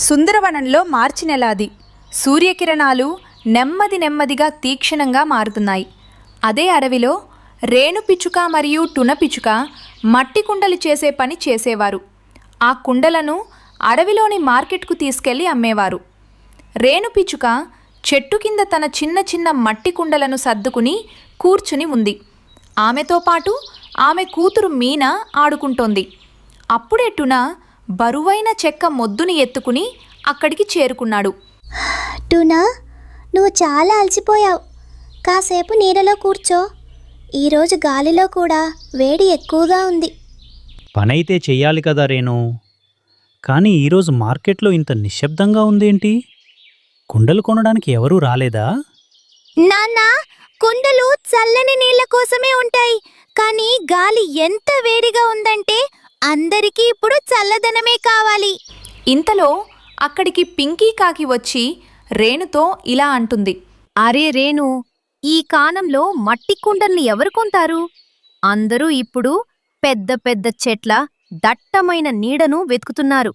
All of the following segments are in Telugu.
సుందరవనంలో మార్చి నెలాది. సూర్యకిరణాలు నెమ్మది నెమ్మదిగా తీక్షణంగా మారుతున్నాయి. అదే అడవిలో రేణు పిచ్చుక మరియు టున పిచ్చుక మట్టి కుండలు చేసే పని చేసేవారు. ఆ కుండలను అడవిలోని మార్కెట్కు తీసుకెళ్లి అమ్మేవారు. రేణు పిచ్చుక చెట్టు కింద తన చిన్న చిన్న మట్టి కుండలను సర్దుకుని కూర్చుని ఉంది. ఆమెతో పాటు ఆమె కూతురు మీనా ఆడుకుంటోంది. అప్పుడే టున బరువైన చెక్క మొద్దుని ఎత్తుకుని అక్కడికి చేరుకున్నాడు. టునా, నువ్వు చాలా అలసిపోయావు. కాసేపు నీడలో కూర్చో. ఈరోజు గాలిలో కూడా వేడి ఎక్కువగా ఉంది. పనైతే చెయ్యాలి కదా రేణు. కానీ ఈరోజు మార్కెట్లో ఇంత నిశ్శబ్దంగా ఉందేంటి? కుండలు కొనడానికి ఎవరూ రాలేదా? నాన్న, కుండలు చల్లని నీళ్ల కోసమే ఉంటాయి. కానీ గాలి ఎంత వేడిగా ఉందంటే అందరికీ ఇప్పుడు చల్లదనమే కావాలి. ఇంతలో అక్కడికి పింకీ కాకి వచ్చి రేణుతో ఇలా అంటుంది. అరే రేణు, ఈ కాలంలో మట్టి కుండల్ని ఎవరు కొంటారు? అందరూ ఇప్పుడు పెద్ద పెద్ద చెట్ల దట్టమైన నీడను వెతుకుతున్నారు.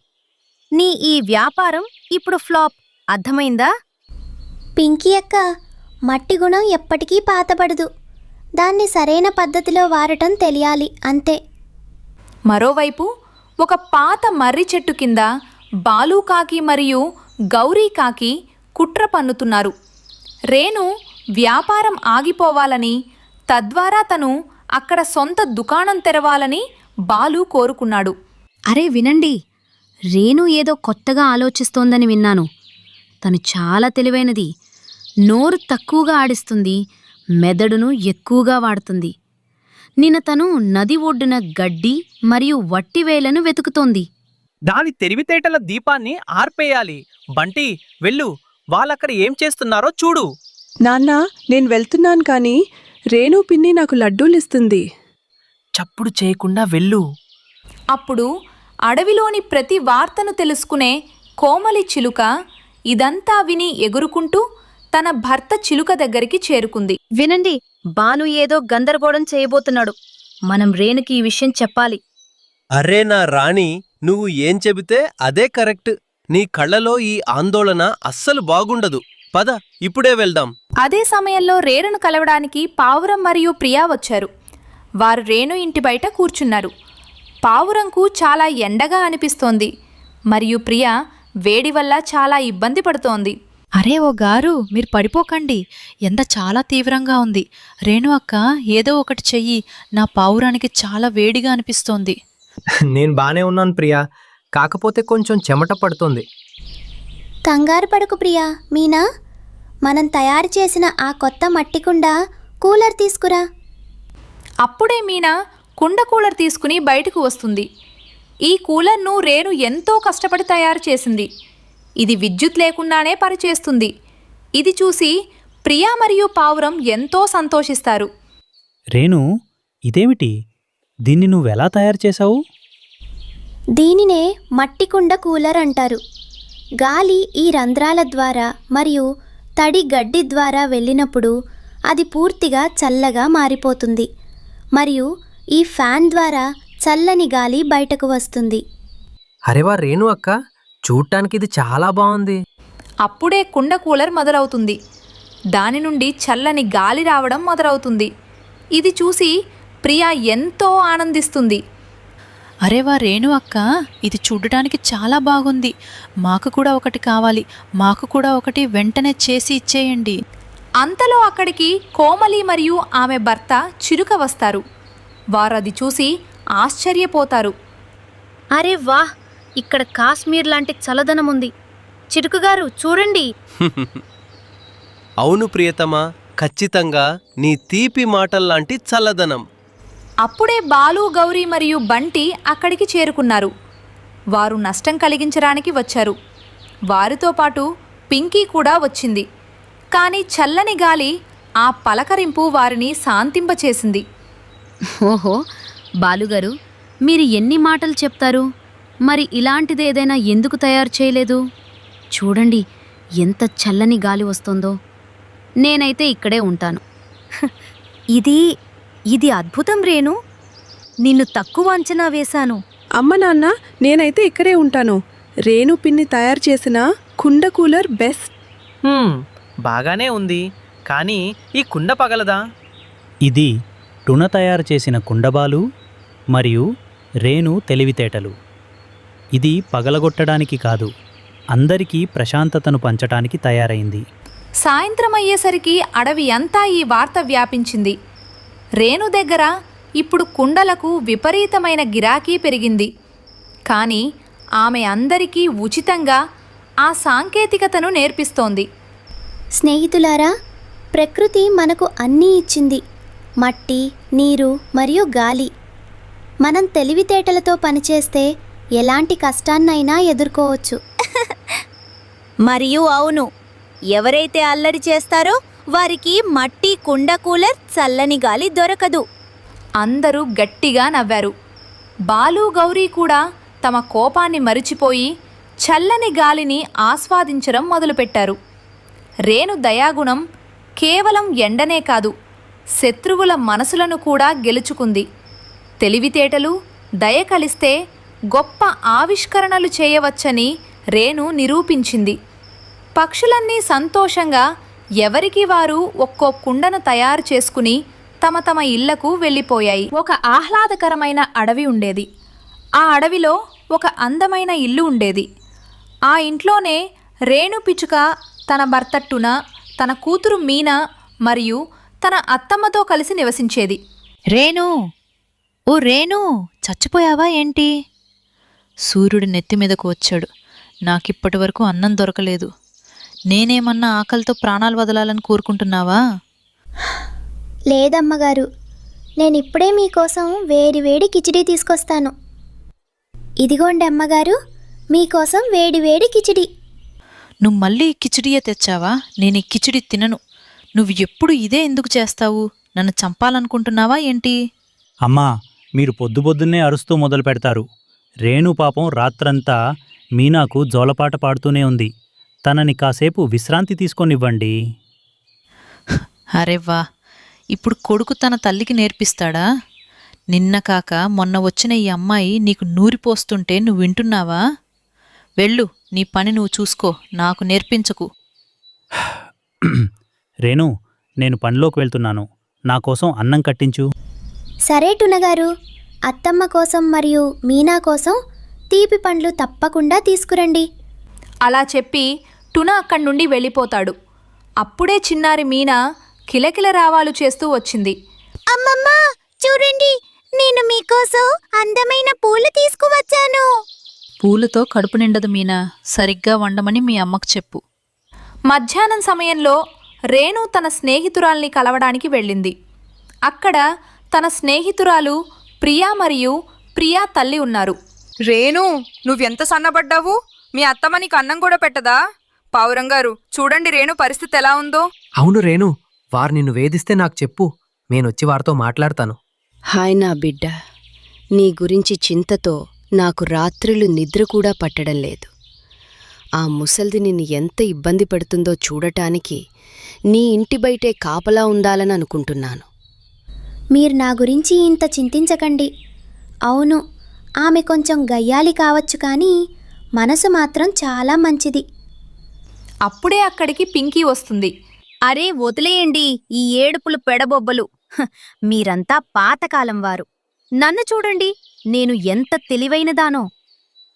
నీ ఈ వ్యాపారం ఇప్పుడు ఫ్లాప్, అర్థమైందా? పింకీ అక్క, మట్టి గుణం ఎప్పటికీ పాతబడదు. దాన్ని సరైన పద్ధతిలో వాడటం తెలియాలి, అంతే. మరోవైపు ఒక పాత మర్రి చెట్టు కింద బాలుకాకి మరియు గౌరీకాకి కుట్ర పన్నుతున్నారు. రేణు వ్యాపారం ఆగిపోవాలని, తద్వారా తను అక్కడ సొంత దుకాణం తెరవాలని బాలు కోరుకున్నాడు. అరే వినండి, రేణు ఏదో కొత్తగా ఆలోచిస్తోందని విన్నాను. తను చాలా తెలివైనది. నోరు తక్కువగా ఆడిస్తుంది, మెదడును ఎక్కువగా వాడుతుంది. నిన్న తను నది ఒడ్డున గడ్డి మరియు వట్టివేలను వెతుకుతోంది. దాని తెలివితేటల దీపాన్ని ఆర్పేయాలి. బంటి, వెళ్ళు, వాళ్ళక్కడ ఏం చేస్తున్నారో చూడు. నాన్నా, నేను వెళ్తున్నాను కానీ రేణు పిన్ని నాకు లడ్డూలిస్తుంది. చప్పుడు చేయకుండా వెళ్ళు. అప్పుడు అడవిలోని ప్రతి వార్తను తెలుసుకునే కోమలి చిలుక ఇదంతా విని ఎగురుకుంటూ తన భర్త చిలుక దగ్గరికి చేరుకుంది. వినండి, బాను ఏదో గందరగోళం చేయబోతున్నాడు. మనం రేణుకి ఈ విషయం చెప్పాలి. అరే నా రాణి, నువ్వు ఏం చెబితే అదే కరెక్ట్. నీ కళ్ళలో ఈ ఆందోళన అస్సలు బాగుండదు. పద, ఇప్పుడే వెళ్దాం. అదే సమయంలో రేణును కలవడానికి పావురం మరియు ప్రియా వచ్చారు. వారు రేణు ఇంటి బయట కూర్చున్నారు. పావురంకు చాలా ఎండగా అనిపిస్తోంది మరియు ప్రియా వేడి వల్ల చాలా ఇబ్బంది పడుతోంది. అరే ఓ గారు, మీరు పడిపోకండి. ఎండ చాలా తీవ్రంగా ఉంది. రేణు అక్క, ఏదో ఒకటి చెయ్యి. నా పావురానికి చాలా వేడిగా అనిపిస్తోంది. నేను బానే ఉన్నాను ప్రియా, కాకపోతే కొంచెం చెమట పడుతోంది. కంగారు పడకు ప్రియా. మీనా, మనం తయారు చేసిన ఆ కొత్త మట్టి కుండ కూలర్ తీసుకురా. అప్పుడే మీనా కుండ కూలర్ తీసుకుని బయటకు వస్తుంది. ఈ కూలర్ను రేణు ఎంతో కష్టపడి తయారు చేసింది. ఇది విద్యుత్ లేకుండానే పనిచేస్తుంది. ఇది చూసి ప్రియా మరియు పావురం ఎంతో సంతోషిస్తారు. రేణు, ఇదేమిటి? దీన్ని నువ్వెలా తయారు చేశావు? దీనినే మట్టి కుండ కూలర్ అంటారు. గాలి ఈ రంధ్రాల ద్వారా మరియు తడి గడ్డి ద్వారా వెళ్ళినప్పుడు అది పూర్తిగా చల్లగా మారిపోతుంది మరియు ఈ ఫ్యాన్ ద్వారా చల్లని గాలి బయటకు వస్తుంది. అరేవా రేణు అక్క, చూడ్డానికి ఇది చాలా బాగుంది. అప్పుడే కుండ కూలర్ మొదలవుతుంది. దాని నుండి చల్లని గాలి రావడం మొదలవుతుంది. ఇది చూసి ప్రియా ఎంతో ఆనందిస్తుంది. అరేవా రేణు అక్క, ఇది చూడటానికి చాలా బాగుంది. మాకు కూడా ఒకటి కావాలి. మాకు కూడా ఒకటి వెంటనే చేసి ఇచ్చేయండి. అంతలో అక్కడికి కోమలి మరియు ఆమె భర్త చిలుక వస్తారు. వారు అది చూసి ఆశ్చర్యపోతారు. అరే వాహ్, ఇక్కడ కాశ్మీర్ లాంటి చల్లదనం ఉంది. చిరుకుగారు చూడండి. అవును ప్రియతమా, ఖచ్చితంగా నీ తీపి మాటల్లాంటి చల్లదనం. అప్పుడే బాలు, గౌరీ మరియు బంటి అక్కడికి చేరుకున్నారు. వారు నష్టం కలిగించడానికి వచ్చారు. వారితో పాటు పింకీ కూడా వచ్చింది. కానీ చల్లని గాలి ఆ పలకరింపు వారిని శాంతింపచేసింది. ఓహో బాలుగారు, మీరు ఎన్ని మాటలు చెప్తారు? మరి ఇలాంటిది ఏదైనా ఎందుకు తయారు చేయలేదు? చూడండి ఎంత చల్లని గాలి వస్తుందో. నేనైతే ఇక్కడే ఉంటాను. ఇది అద్భుతం రేణు. నిన్ను తక్కువ అంచనా వేశాను. అమ్మ నాన్న, నేనైతే ఇక్కడే ఉంటాను. రేణు పిన్ని తయారు చేసిన కుండ కూలర్ బెస్ట్. బాగానే ఉంది, కానీ ఈ కుండ పగలదా? ఇది టున తయారు చేసిన కుండబాలు మరియు రేణు తెలివితేటలు. ఇది పగలగొట్టడానికి కాదు, అందరికీ ప్రశాంతతను పంచటానికి తయారైంది. సాయంత్రం అయ్యేసరికి అడవి అంతా ఈ వార్త వ్యాపించింది. రేణు దగ్గర ఇప్పుడు కుండలకు విపరీతమైన గిరాకీ పెరిగింది. కానీ ఆమె అందరికీ ఉచితంగా ఆ సాంకేతికతను నేర్పిస్తోంది. స్నేహితులారా, ప్రకృతి మనకు అన్నీ ఇచ్చింది: మట్టి, నీరు మరియు గాలి. మనం తెలివితేటలతో పనిచేస్తే ఎలాంటి కష్టాన్నైనా ఎదుర్కోవచ్చు. మరియు అవును, ఎవరైతే అల్లరి చేస్తారో వారికి మట్టి కుండ కూలర్ చల్లని గాలి దొరకదు. అందరూ గట్టిగా నవ్వారు. బాలు, గౌరీ కూడా తమ కోపాన్ని మరిచిపోయి చల్లని గాలిని ఆస్వాదించడం మొదలుపెట్టారు. రేణు దయాగుణం కేవలం ఎండనే కాదు, శత్రువుల మనసులను కూడా గెలుచుకుంది. తెలివితేటలు, దయ కలిస్తే గొప్ప ఆవిష్కరణలు చేయవచ్చని రేణు నిరూపించింది. పక్షులన్నీ సంతోషంగా ఎవరికి వారు ఒక్కో కుండను తయారు చేసుకుని తమ తమ ఇళ్లకు వెళ్ళిపోయాయి. ఒక ఆహ్లాదకరమైన అడవి ఉండేది. ఆ అడవిలో ఒక అందమైన ఇల్లు ఉండేది. ఆ ఇంట్లోనే రేణు పిచ్చుక తన భర్త టున, తన కూతురు మీనా మరియు తన అత్తమ్మతో కలిసి నివసించేది. రేణు, ఓ రేణు, చచ్చిపోయావా ఏంటి? సూర్యుడు నెత్తి మీదకు వచ్చాడు. నాకిప్పటి వరకు అన్నం దొరకలేదు. నేనేమన్నా ఆకలితో ప్రాణాలు వదలాలని కోరుకుంటున్నావా? లేదమ్మగారు, నేనిప్పుడే మీకోసం వేడి వేడి కిచిడి తీసుకొస్తాను. ఇదిగోండి అమ్మగారు, మీకోసం వేడి వేడి కిచిడి. నువ్వు మళ్ళీ కిచిడియే తెచ్చావా? నేను ఈ కిచిడి తినను. నువ్వు ఎప్పుడు ఇదే ఎందుకు చేస్తావు? నన్ను చంపాలనుకుంటున్నావా ఏంటి? అమ్మా, మీరు పొద్దున్నే అరుస్తూ మొదలు పెడతారు. రేణు పాపం రాత్రంతా మీనాకు జోలపాట పాడుతూనే ఉంది. తనని కాసేపు విశ్రాంతి తీసుకొనివ్వండి. అరే వా, ఇప్పుడు కొడుకు తన తల్లికి నేర్పిస్తాడా? నిన్న కాక మొన్న వచ్చిన ఈ అమ్మాయి నీకు నూరిపోస్తుంటే నువ్వు వింటున్నావా? వెళ్ళు, నీ పని నువ్వు చూసుకో, నాకు నేర్పించకు. రేణు, నేను పనిలోకి వెళ్తున్నాను. నా కోసం అన్నం కట్టించు. సరే టునగారు, అత్తమ్మ కోసం మరియు మీనా కోసం తీపి పండ్లు తప్పకుండా తీసుకురండి. అలా చెప్పి టున అక్కడి నుండి వెళ్ళిపోతాడు. అప్పుడే చిన్నారి మీనా కిలకిల రావాలు చేస్తూ వచ్చింది. అమ్మమ్మా, చూడండి, నేను మీకోసం అందమైన పూలు తీసుకువచ్చాను. పూలతో కడుపు నిండదు మీనా, సరిగ్గా వండమని మీ అమ్మకు చెప్పు. మధ్యాహ్నం సమయంలో రేణు తన స్నేహితురాల్ని కలవడానికి వెళ్ళింది. అక్కడ తన స్నేహితురాలు ప్రియా మరియు ప్రియా తల్లి ఉన్నారు. రేణు, నువ్వెంత సన్నబడ్డావు? మీ అత్తమ్మ నీకు అన్నం కూడా పెట్టదా? పావురంగారు, చూడండి రేణు పరిస్థితి ఎలా ఉందో. అవును రేణు, వారు నిన్ను వేధిస్తే నాకు చెప్పు, నేనొచ్చి వారితో మాట్లాడతాను. హాయ్ నా బిడ్డ, నీ గురించి చింతతో నాకు రాత్రులు నిద్ర కూడా పట్టడం లేదు. ఆ ముసల్ది నిన్ను ఎంత ఇబ్బంది పెడుతుందో చూడటానికి నీ ఇంటి బయటే కాపలా ఉండాలని అనుకుంటున్నాను. మీరు నా గురించి ఇంత చింతించకండి. అవును, ఆమె కొంచెం గయ్యాలి కావచ్చు, కానీ మనసు మాత్రం చాలా మంచిది. అప్పుడే అక్కడికి పింకీ వస్తుంది. అరే వదిలేయండి ఈ ఏడుపులు పెడబొబ్బలు. మీరంతా పాతకాలం వారు. నన్ను చూడండి, నేను ఎంత తెలివైనదానో.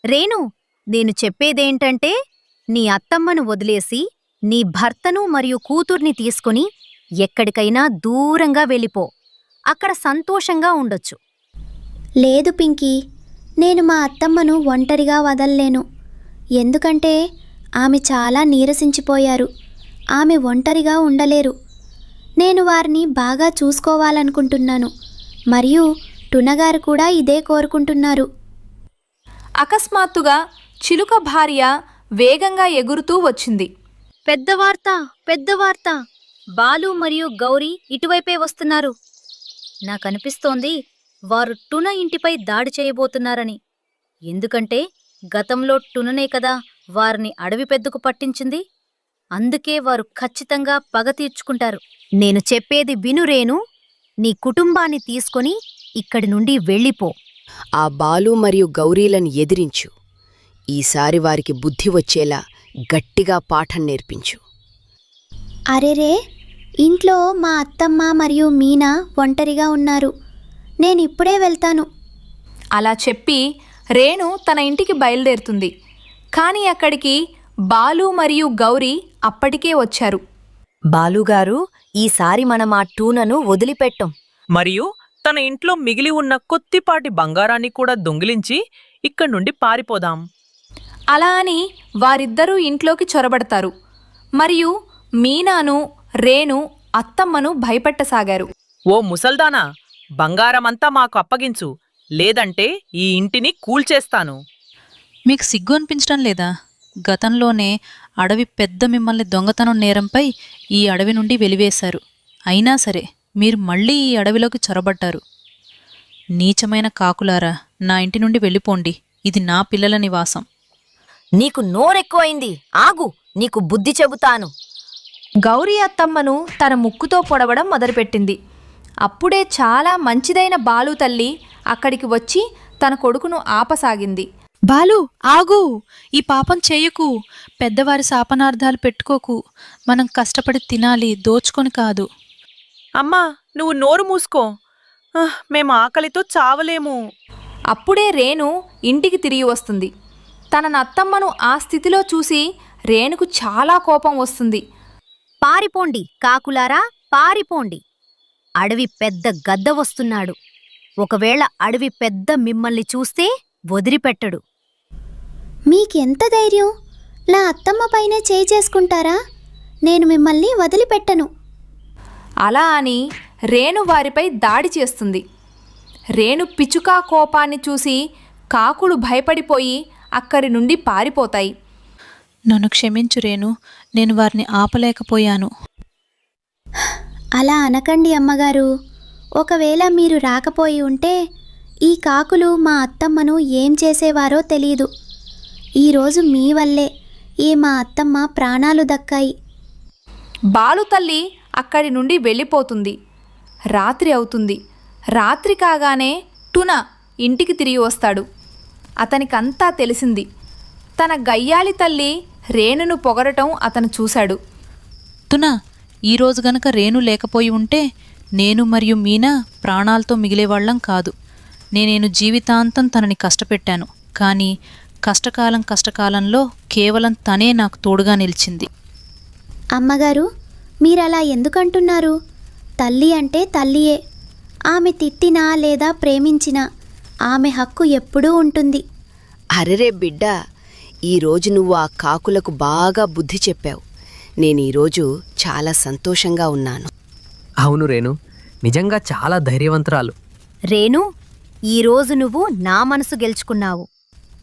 రేణు, నేను చెప్పేదేంటంటే, నీ అత్తమ్మను వదిలేసి నీ భర్తను మరియు కూతుర్ని తీసుకుని ఎక్కడికైనా దూరంగా వెళ్ళిపో. అక్కడ సంతోషంగా ఉండొచ్చు. లేదు పింకీ, నేను మా అత్తమ్మను ఒంటరిగా వదల్లేను. ఎందుకంటే ఆమె చాలా నీరసించిపోయారు. ఆమె ఒంటరిగా ఉండలేరు. నేను వారిని బాగా చూసుకోవాలనుకుంటున్నాను. మరియు టునగారు కూడా ఇదే కోరుకుంటున్నారు. అకస్మాత్తుగా చిలుక భార్య వేగంగా ఎగురుతూ వచ్చింది. పెద్ద వార్త! బాలు మరియు గౌరీ ఇటువైపే వస్తున్నారు. నాకనిపిస్తోంది వారు టున ఇంటిపై దాడి చేయబోతున్నారని. ఎందుకంటే గతంలో టుననే కదా వారిని అడవి పెద్దకు పట్టించింది. అందుకే వారు ఖచ్చితంగా పగ తీర్చుకుంటారు. నేను చెప్పేది విను రేణు, నీ కుటుంబాన్ని తీసుకొని ఇక్కడి నుండి వెళ్ళిపో. ఆ బాలు మరియు గౌరీలను ఎదిరించు. ఈసారి వారికి బుద్ధి వచ్చేలా గట్టిగా పాఠం నేర్పించు. అరెరే, ఇంట్లో మా అత్తమ్మ మరియు మీనా ఒంటరిగా ఉన్నారు. నేనిప్పుడే వెళ్తాను. అలా చెప్పి రేణు తన ఇంటికి బయలుదేరుతుంది. కానీ అక్కడికి బాలు మరియు గౌరీ అప్పటికే వచ్చారు. బాలుగారు, ఈసారి మనం ఆ టూనను వదిలిపెట్టం. మరియు తన ఇంట్లో మిగిలి ఉన్న కొద్దిపాటి బంగారాన్ని కూడా దొంగిలించి ఇక్కడి నుండి పారిపోదాం. అలా అని వారిద్దరూ ఇంట్లోకి చొరబడతారు. మరియు మీనాను, రేణు అత్తమ్మను భయపెట్టసాగారు. ఓ ముసల్దానా, బంగారమంతా మాకు అప్పగించు, లేదంటే ఈ ఇంటిని కూల్చేస్తాను. మీకు సిగ్గు అనిపించడం లేదా? గతంలోనే అడవి పెద్ద మిమ్మల్ని దొంగతనం నేరంపై ఈ అడవి నుండి వెలివేశారు. అయినా సరే మీరు మళ్ళీ ఈ అడవిలోకి చొరబడ్డారు. నీచమైన కాకులారా, నా ఇంటి నుండి వెళ్ళిపోండి. ఇది నా పిల్లల నివాసం. నీకు నోరెక్కువైంది. ఆగు, నీకు బుద్ధి చెబుతాను. గౌరీ అత్తమ్మను తన ముక్కుతో పొడవడం మొదలుపెట్టింది. అప్పుడే చాలా మంచిదైన బాలు తల్లి అక్కడికి వచ్చి తన కొడుకును ఆపసాగింది. బాలు, ఆగు! ఈ పాపం చేయకు. పెద్దవారి శాపనార్థాలు పెట్టుకోకు. మనం కష్టపడి తినాలి, దోచుకొని కాదు. అమ్మా, నువ్వు నోరు మూసుకో. మేము ఆకలితో చావలేము. అప్పుడే రేణు ఇంటికి తిరిగి వస్తుంది. తన నత్తమ్మను ఆ స్థితిలో చూసి రేణుకు చాలా కోపం వస్తుంది. పారిపోండి కాకులారా, పారిపోండి. అడవి పెద్ద గద్ద వస్తున్నాడు. ఒకవేళ అడవి పెద్ద మిమ్మల్ని చూస్తే వదిలిపెట్టడు. మీకెంత ధైర్యం? నా అత్తమ్మ పైనే చేయి చేసుకుంటారా? నేను మిమ్మల్ని వదిలిపెట్టను. అలా అని రేణు వారిపై దాడి చేస్తుంది. రేణు పిచ్చుకా కోపాన్ని చూసి కాకులు భయపడిపోయి అక్కడి నుండి పారిపోతాయి. నన్ను క్షమించు రేణు, నేను వారిని ఆపలేకపోయాను. అలా అనకండి అమ్మగారు. ఒకవేళ మీరు రాకపోయి ఉంటే ఈ కాకులు మా అత్తమ్మను ఏం చేసేవారో తెలీదు. ఈరోజు మీ వల్లే ఈ మా అత్తమ్మ ప్రాణాలు దక్కాయి. బాలు తల్లి అక్కడి నుండి వెళ్ళిపోతుంది. రాత్రి అవుతుంది. రాత్రి కాగానే టున ఇంటికి తిరిగి వస్తాడు. అతనికంతా తెలిసింది. తన గయ్యాలి తల్లి రేణును పొగరటం అతను చూశాడు. తునా, ఈరోజు గనక రేణు లేకపోయి ఉంటే నేను మరియు మీనా ప్రాణాలతో మిగిలేవాళ్లం కాదు. నేను జీవితాంతం తనని కష్టపెట్టాను. కానీ కష్టకాలంలో కేవలం తనే నాకు తోడుగా నిలిచింది. అమ్మగారు, మీరలా ఎందుకంటున్నారు? తల్లి అంటే తల్లియే. ఆమె తిట్టినా లేదా ప్రేమించినా ఆమె హక్కు ఎప్పుడూ ఉంటుంది. అరెరే బిడ్డా, ఈరోజు నువ్వు ఆ కాకులకు బాగా బుద్ధి చెప్పావు. నేనీరోజు చాలా సంతోషంగా ఉన్నాను. అవును రేణు, నిజంగా చాలా ధైర్యవంతురాలు. రేణు, ఈరోజు నువ్వు నా మనసు గెలుచుకున్నావు.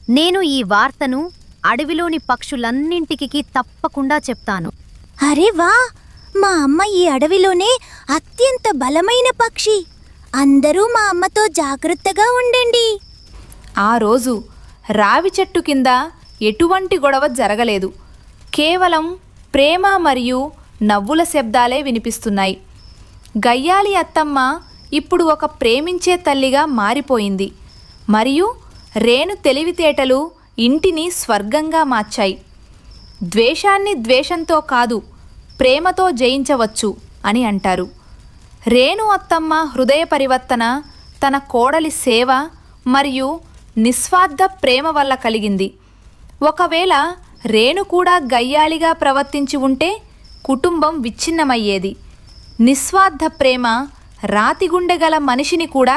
నేను ఈ వార్తను అడవిలోని పక్షులన్నింటికి తప్పకుండా చెప్తాను. అరే వా! మా అమ్మ ఈ అడవిలోనే అత్యంత బలమైన పక్షి. అందరూ మా అమ్మతో జాగ్రత్తగా ఉండండి. ఆ రోజు రావి చెట్టు కింద ఎటువంటి గొడవ జరగలేదు. కేవలం ప్రేమ మరియు నవ్వుల శబ్దాలే వినిపిస్తున్నాయి. గయ్యాలి అత్తమ్మ ఇప్పుడు ఒక ప్రేమించే తల్లిగా మారిపోయింది. మరియు రేణు తెలివితేటలు ఇంటిని స్వర్గంగా మార్చాయి. ద్వేషాన్ని ద్వేషంతో కాదు, ప్రేమతో జయించవచ్చు అని అంటారు. రేణు అత్తమ్మ హృదయ పరివర్తన తన కోడలి సేవ మరియు నిస్వార్థ ప్రేమ వల్ల కలిగింది. ఒకవేళ రేణు కూడా గయ్యాలిగా ప్రవర్తించి ఉంటే కుటుంబం విచ్ఛిన్నమయ్యేది. నిస్వార్థ ప్రేమ రాతిగుండె గల మనిషిని కూడా